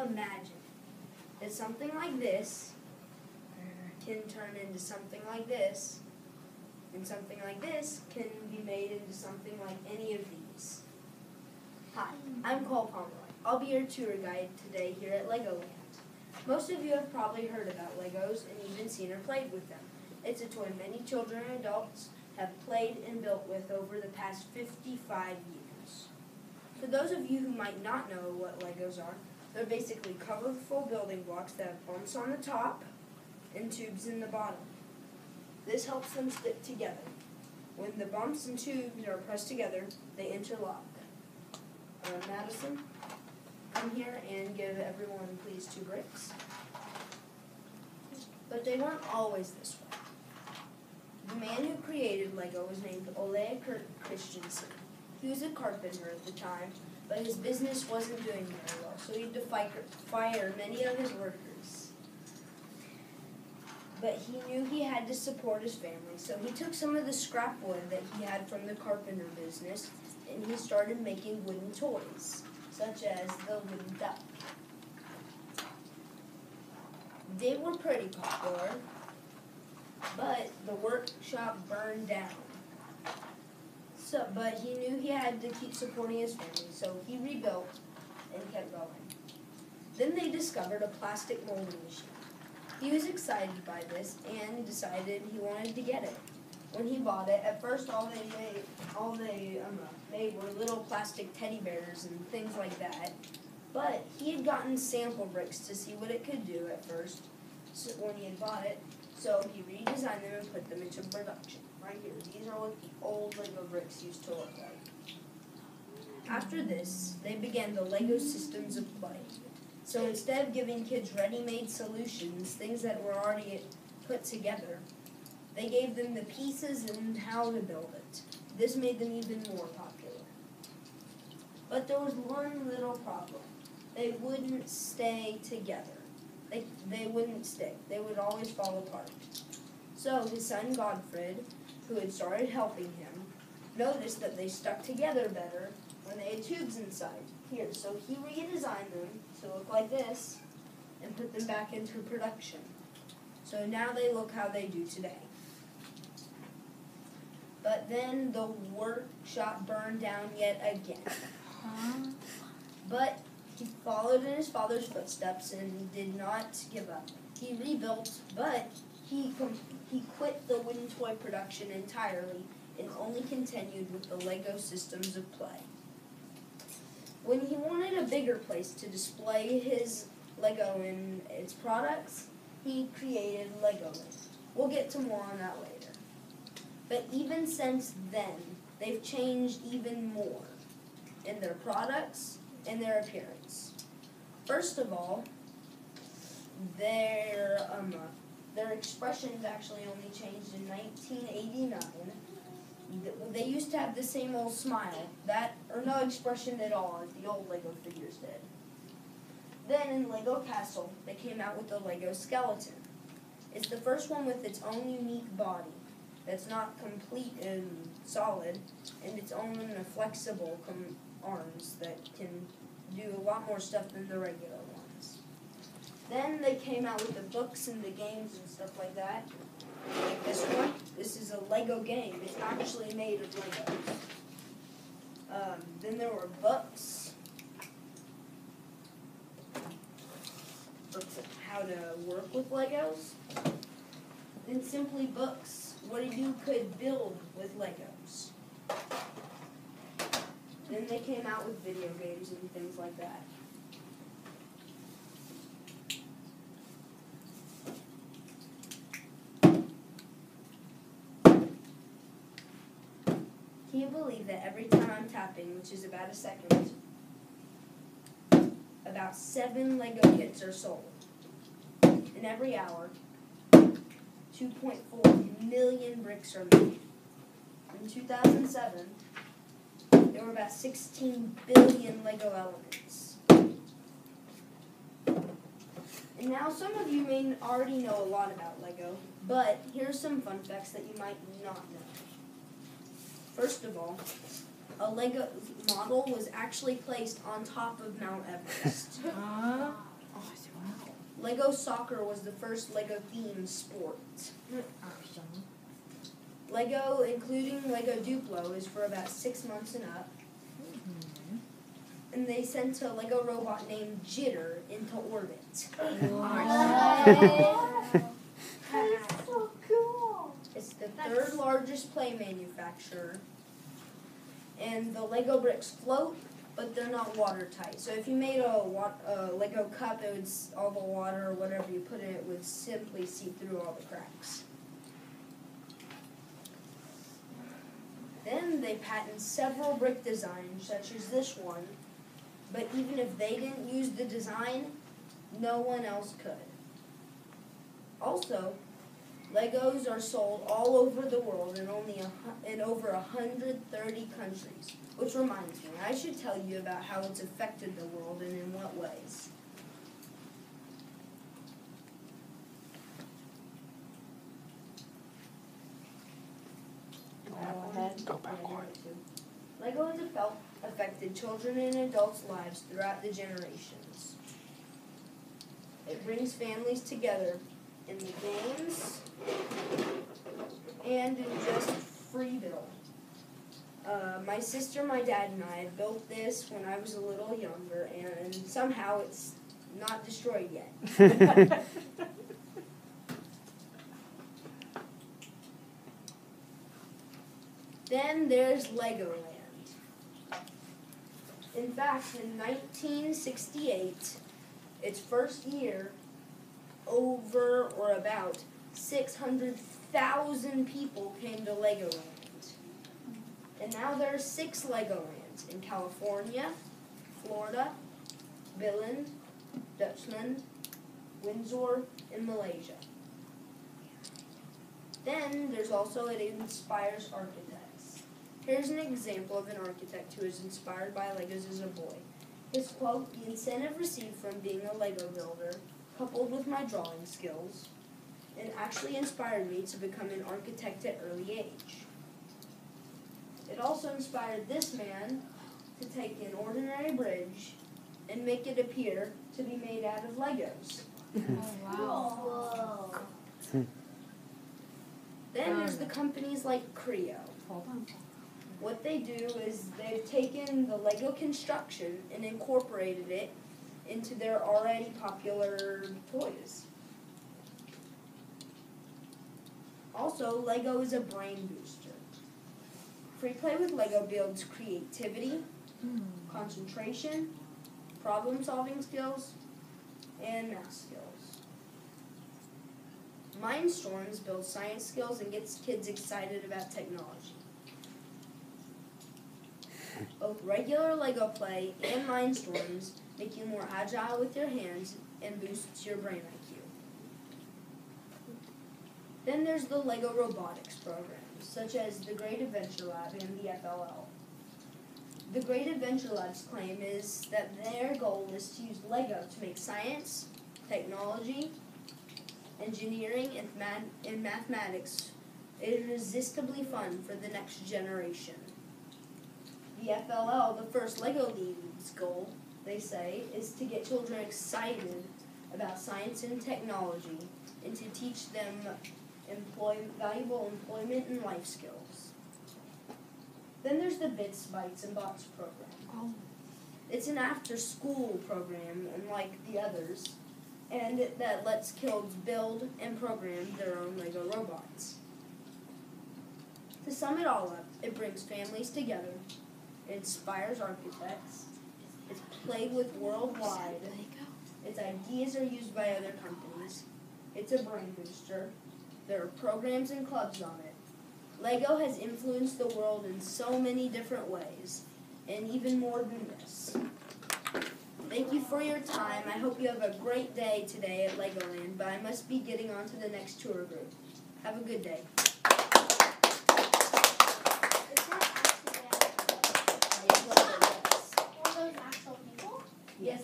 imagine that something like this can turn into something like this, and something like this can be made into something like any of these. Hi, I'm Cole Pomeroy. I'll be your tour guide today here at Legoland. Most of you have probably heard about Legos and even seen or played with them. It's a toy many children and adults have played and built with over the past 55 years. For those of you who might not know what Legos are, they're basically colorful building blocks that have bumps on the top and tubes in the bottom. This helps them stick together. When the bumps and tubes are pressed together, they interlock. Madison, come here and give everyone, please, 2 bricks. But they weren't always this way. The man who created Lego was named Ole Christensen. He was a carpenter at the time, but his business wasn't doing very well, so he had to fire many of his workers. But he knew he had to support his family, so he took some of the scrap wood that he had from the carpenter business, and he started making wooden toys, such as the wooden duck. They were pretty popular, but the workshop burned down. But he knew he had to keep supporting his family, so he rebuilt and kept going. Then they discovered a plastic molding machine. He was excited by this and decided he wanted to get it. When he bought it, at first all they made were little plastic teddy bears and things like that. But he had gotten sample bricks to see what it could do at first when he had bought it. So he redesigned them and put them into production. Right here. These are what the old Lego bricks used to look like. After this, they began the Lego systems of play. So instead of giving kids ready-made solutions, things that were already put together, they gave them the pieces and how to build it. This made them even more popular. But there was one little problem. They wouldn't stay together. They wouldn't stick. They would always fall apart. So his son Godfred, who had started helping him, noticed that they stuck together better when they had tubes inside. Here, so he redesigned them to look like this and put them back into production. So now they look how they do today. But then the workshop burned down yet again. But he followed in his father's footsteps and did not give up. He rebuilt, but he quit the wooden toy production entirely and only continued with the Lego systems of play. When he wanted a bigger place to display his Lego and its products, he created Legoland. We'll get to more on that later. But even since then, they've changed even more in their products and their appearance. First of all, their expressions actually only changed in 1989. They used to have the same old smile, or no expression at all, as the old Lego figures did. Then in Lego Castle, they came out with the Lego Skeleton. It's the first one with its own unique body that's not complete and solid, and its own flexible arms that can do a lot more stuff than the regular ones. Then they came out with the books and the games and stuff like that. Like this one. This is a Lego game. It's actually made of Legos. Then there were books. Books on how to work with Legos. Then simply books what you could build with Legos. Then they came out with video games and things like that. Can you believe that every time I'm tapping, which is about a second, about 7 Lego kits are sold? And every hour, 2.4 million bricks are made. In 2007, there were about 16 billion Lego elements. And now some of you may already know a lot about Lego, but here's some fun facts that you might not know. First of all, a Lego model was actually placed on top of Mount Everest. Lego soccer was the first Lego-themed sport. Lego, including Lego Duplo, is for about 6 months and up. And they sent a Lego robot named Jitter into orbit. That's so cool. It's the third largest play manufacturer. And the Lego bricks float, but they're not watertight. So if you made a Lego cup, all the water or whatever you put in it would simply seep through all the cracks. Then they patented several brick designs, such as this one. But even if they didn't use the design, no one else could. Also, Legos are sold all over the world in over 130 countries. Which reminds me, I should tell you about how it's affected the world and in what ways. Go back one. Lego has affected children and adults' lives throughout the generations. It brings families together in the games and in just Freeville. My sister, my dad, and I built this when I was a little younger, and somehow it's not destroyed yet. Then there's Legoland. In fact, in 1968, its first year, over or about 600,000 people came to Legoland. And now there are 6 Legolands in California, Florida, Billund, Dutchland, Windsor, and Malaysia. Then there's also It Inspires Architects. Here's an example of an architect who was inspired by Legos as a boy. His quote, "The incentive received from being a Lego builder, coupled with my drawing skills, it actually inspired me to become an architect at early age." It also inspired this man to take an ordinary bridge and make it appear to be made out of Legos. Whoa. Then there's the companies like Creo. What they do is they've taken the Lego construction and incorporated it into their already popular toys. Also, Lego is a brain booster. Free play with Lego builds creativity, concentration, problem-solving skills, and math skills. Mindstorms builds science skills and gets kids excited about technology. Both regular Lego play and Mindstorms make you more agile with your hands and boosts your brain IQ. Then there's the Lego robotics programs, such as the Great Adventure Lab and the FLL. The Great Adventure Lab's claim is that their goal is to use Lego to make science, technology, engineering, and mathematics irresistibly fun for the next generation. The FLL, the first Lego League's goal, they say, is to get children excited about science and technology and to teach them valuable employment and life skills. Then there's the Bits, Bytes, and Bots program. It's an after-school program, unlike the others, and that lets kids build and program their own Lego robots. To sum it all up, it brings families together, it inspires architects, it's played with worldwide, its ideas are used by other companies, it's a brain booster, there are programs and clubs on it. Lego has influenced the world in so many different ways, and even more than this. Thank you for your time. I hope you have a great day today at Legoland, but I must be getting on to the next tour group. Have a good day. Are those actual people? Yes.